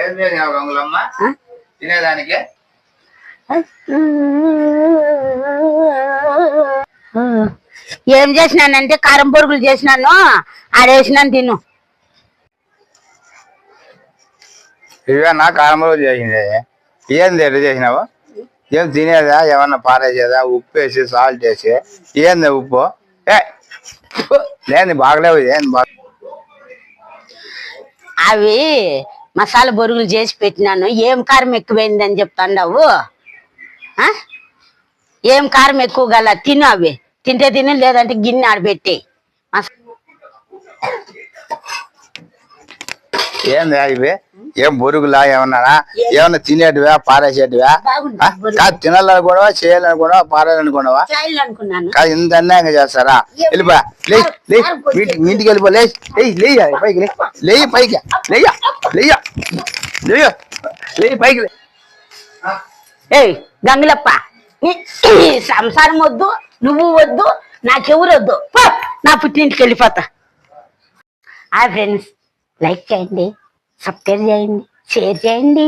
ఏం చేసినావు గంగులమ్మ తినేదానికి? ఏం చేసినానంటే కారం పొరుగులు చేసినాను, ఆడేసినాను తిను. ఇవేనా కారం పొరుగులు చేసింది? ఏంది ఎట్లా చేసినావు? ఏం తినేదా? ఏమన్నా పారేసేదా? ఉప్పు వేసి సాల్ట్ వేసి? ఏంది ఉప్పు? లేదు బాగలేవు. ఏంది బాగా? అవి మసాలా బొరుగులు చేసి పెట్టినాను. ఏం కారం ఎక్కువైందని చెప్తాండావు? ఏం కారం ఎక్కువ గల? తిను, అవి తింటే తిని, లేదంటే గిన్నె ఆడబెట్టి. ఏంది ఇవి? ఏం బొరుగులా? ఏమన్నా ఏమన్నా తినేటివా పారేసేటివా? కాదు తినాలనుకోవా, చేయాలనుకోవా, పారాలనుకోవా? కాదు ఇంత అన్యాయంగా చేస్తారా? వెళ్ళిపో, మీ ఇంటికి వెళ్ళిపో. పైకి లే, పైకి లేయ పైకి. ఏయ్ గంగులప్ప, సంసారం వద్దు, నువ్వు వద్దు, నాకెవరు వద్దు, నా పుట్టింటికి వెళ్ళిపోతా. ఫ్రెండ్స్, లైక్ చేయండి, సబ్స్క్రైబ్ చేయండి, షేర్ చేయండి.